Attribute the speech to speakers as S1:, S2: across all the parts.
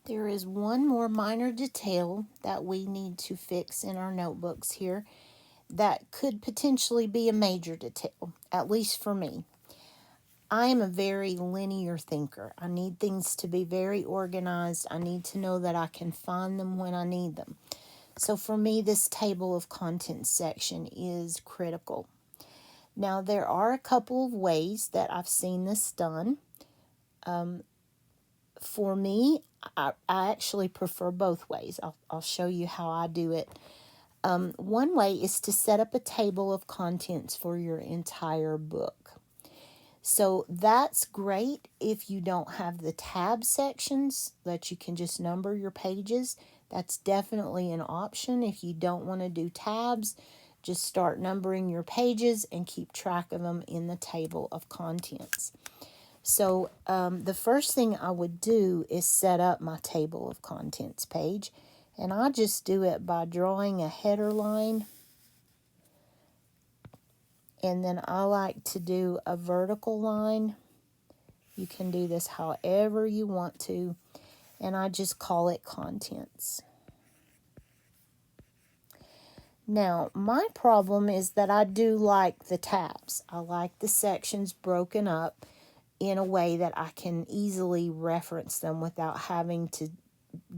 S1: There is one more minor detail that we need to fix in our notebooks here that could potentially be a major detail, at least for me. I am a very linear thinker. I need things to be very organized. I need to know that I can find them when I need them. So for me, this table of contents section is critical. Now, there are a couple of ways that I've seen this done. For me, I actually prefer both ways. I'll show you how I do it. One way is to set up a table of contents for your entire book. So that's great if you don't have the tab sections that you can just number your pages. That's definitely an option. If you don't want to do tabs, just start numbering your pages and keep track of them in the table of contents. So the first thing I would do is set up my table of contents page. And I just do it by drawing a header line. And then I like to do a vertical line. You can do this however you want to. And I just call it contents. Now, my problem is that I do like the tabs. I like the sections broken up in a way that I can easily reference them without having to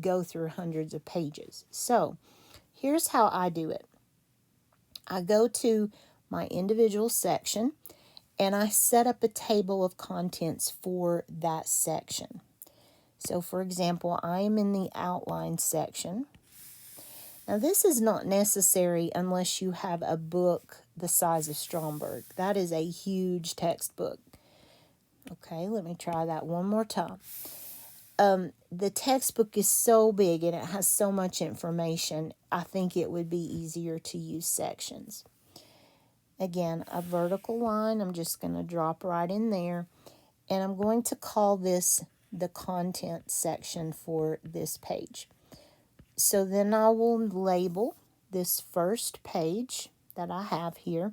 S1: go through hundreds of pages. So, here's how I do it. I go to my individual section and I set up a table of contents for that section. So, for example, I am in the outline section. Now, this is not necessary unless you have a book the size of Stromberg. That is a huge textbook. Okay, let me try that one more time. The textbook is so big and it has so much information, I think it would be easier to use sections. Again, a vertical line, I'm just going to drop right in there, and I'm going to call this the content section for this page. So then I will label this first page that I have here,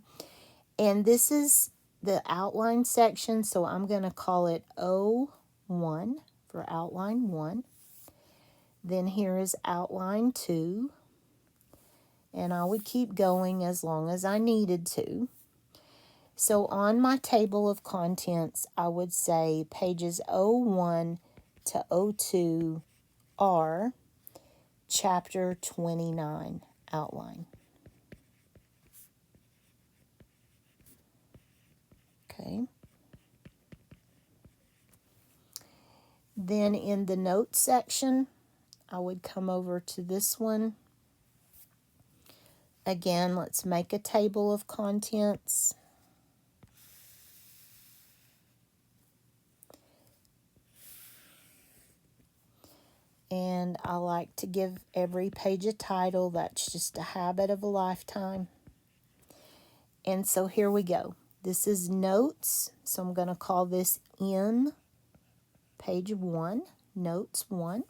S1: and this is the outline section, so I'm going to call it O1 for outline 1. Then here is outline 2, and I would keep going as long as I needed to. So on my table of contents, I would say pages O1 to O2 are chapter 29 outline. Okay. Then in the notes section, I would come over to this one. Again, let's make a table of contents. And I like to give every page a title. That's just a habit of a lifetime. And so here we go. This is notes. So I'm going to call this in page 1, notes 1.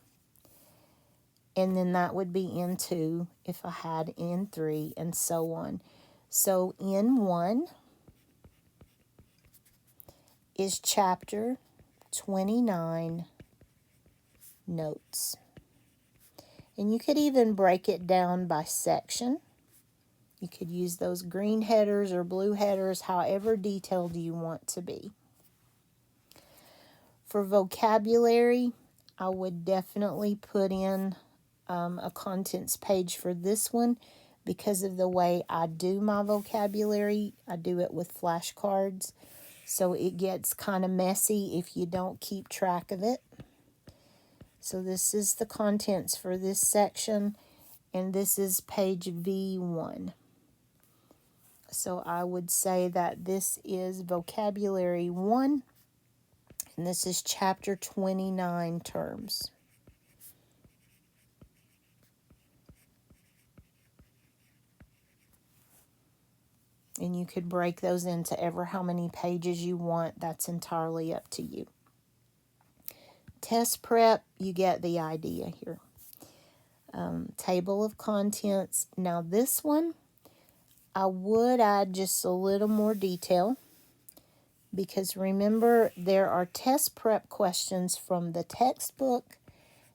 S1: And then that would be in 2 if I had in 3, and so on. So in 1 is chapter 29 notes. And you could even break it down by section. You could use those green headers or blue headers, however detailed you want to be. For vocabulary, I would definitely put in a contents page for this one because of the way I do my vocabulary. I do it with flashcards, so it gets kind of messy if you don't keep track of it. So this is the contents for this section, and this is page V1. So I would say that this is vocabulary 1, and this is chapter 29 terms. And you could break those into ever how many pages you want. That's entirely up to you. Test prep, you get the idea here. Table of contents. Now this one, I would add just a little more detail because remember there are test prep questions from the textbook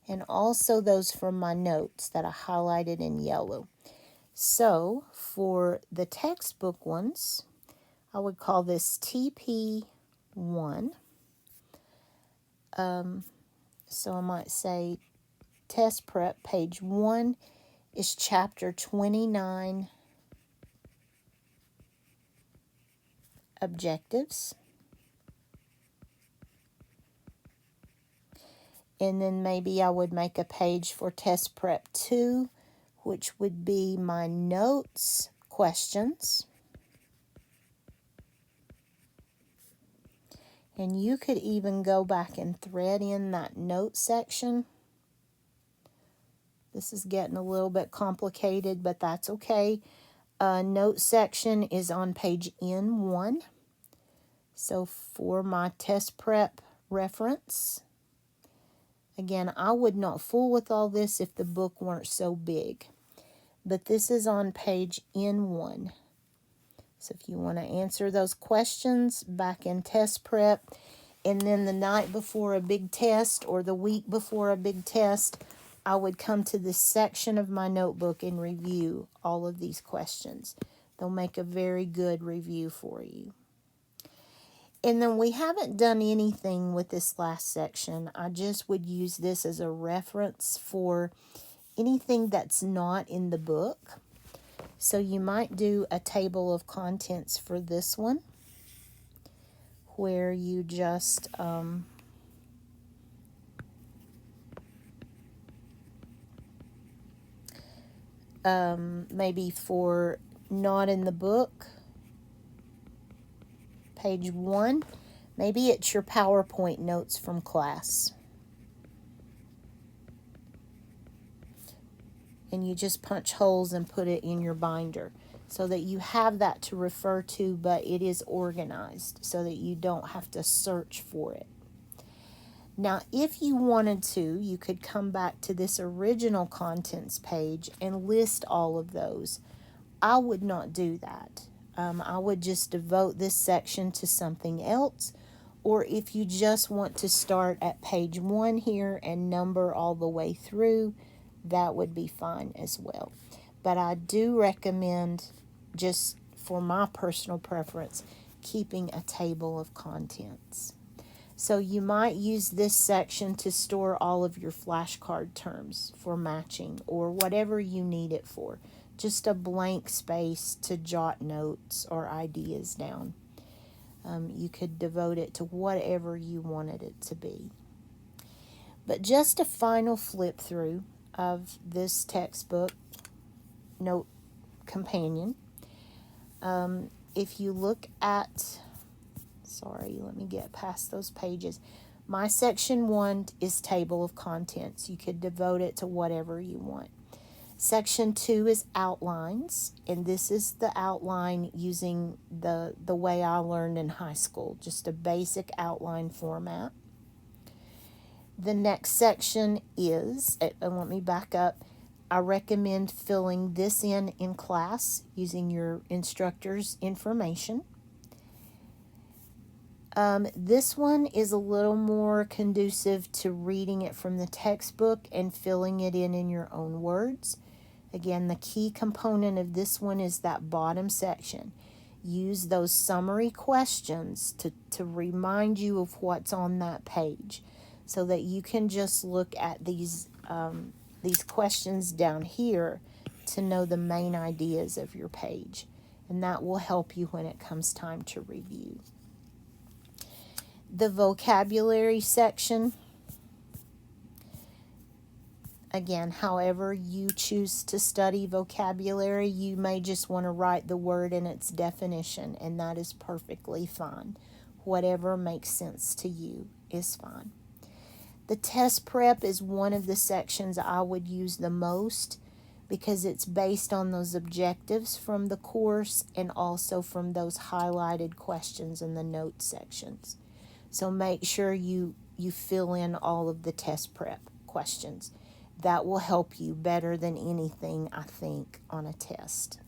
S1: and also those from my notes that I highlighted in yellow. So for the textbook ones, I would call this TP1. So I might say test prep page 1 is chapter 29, objectives. And then maybe I would make a page for test prep 2, which would be my notes, questions. And you could even go back and thread in that note section. This is getting a little bit complicated, but that's okay. Note section is on page N1. So for my test prep reference, again, I would not fool with all this if the book weren't so big. But this is on page N1. So if you want to answer those questions back in test prep, and then the night before a big test or the week before a big test, I would come to this section of my notebook and review all of these questions. They'll make a very good review for you. And then we haven't done anything with this last section. I just would use this as a reference for anything that's not in the book. So you might do a table of contents for this one, where you just maybe for not in the book, page 1, maybe it's your PowerPoint notes from class. And you just punch holes and put it in your binder so that you have that to refer to, but it is organized so that you don't have to search for it. Now, if you wanted to, you could come back to this original contents page and list all of those. I would not do that. I would just devote this section to something else, or if you just want to start at page 1 here and number all the way through, that would be fine as well. But I do recommend, just for my personal preference, keeping a table of contents. So you might use this section to store all of your flashcard terms for matching or whatever you need it for. Just a blank space to jot notes or ideas down. You could devote it to whatever you wanted it to be. But just a final flip through of this textbook note companion. If you look at, let me get past those pages. My section 1 is table of contents. You could devote it to whatever you want. Section 2 is outlines, and this is the outline using the way I learned in high school, just a basic outline format. The next section is, and let me back up, I recommend filling this in class using your instructor's information. This one is a little more conducive to reading it from the textbook and filling it in your own words. Again, the key component of this one is that bottom section. Use those summary questions to remind you of what's on that page, so that you can just look at these questions down here to know the main ideas of your page. And that will help you when it comes time to review. The vocabulary section, again, however you choose to study vocabulary, you may just want to write the word in its definition, and that is perfectly fine. Whatever makes sense to you is fine. The test prep is one of the sections I would use the most because it's based on those objectives from the course and also from those highlighted questions in the notes sections. So make sure you fill in all of the test prep questions. That will help you better than anything, I think, on a test.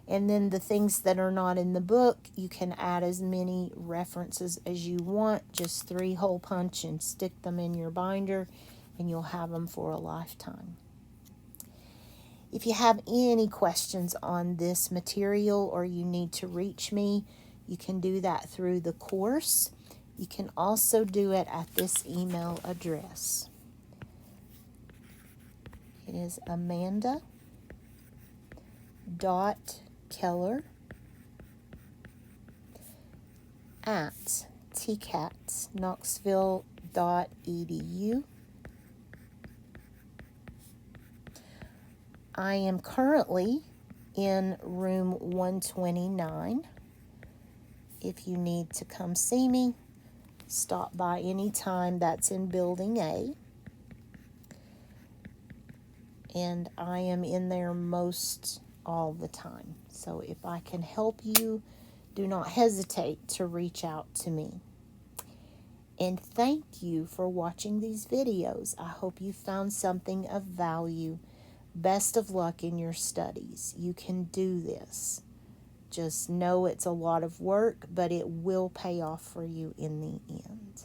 S1: And then the things that are not in the book, you can add as many references as you want. Just 3-hole punch and stick them in your binder, and you'll have them for a lifetime. If you have any questions on this material or you need to reach me, you can do that through the course. You can also do it at this email address. It is amanda.keller@tcatsknoxville.edu. I am currently in room 129. If you need to come see me, stop by anytime. That's in Building A. And I am in there most all the time. So if I can help you, do not hesitate to reach out to me. And thank you for watching these videos. I hope you found something of value. Best of luck in your studies. You can do this. Just know it's a lot of work, but it will pay off for you in the end.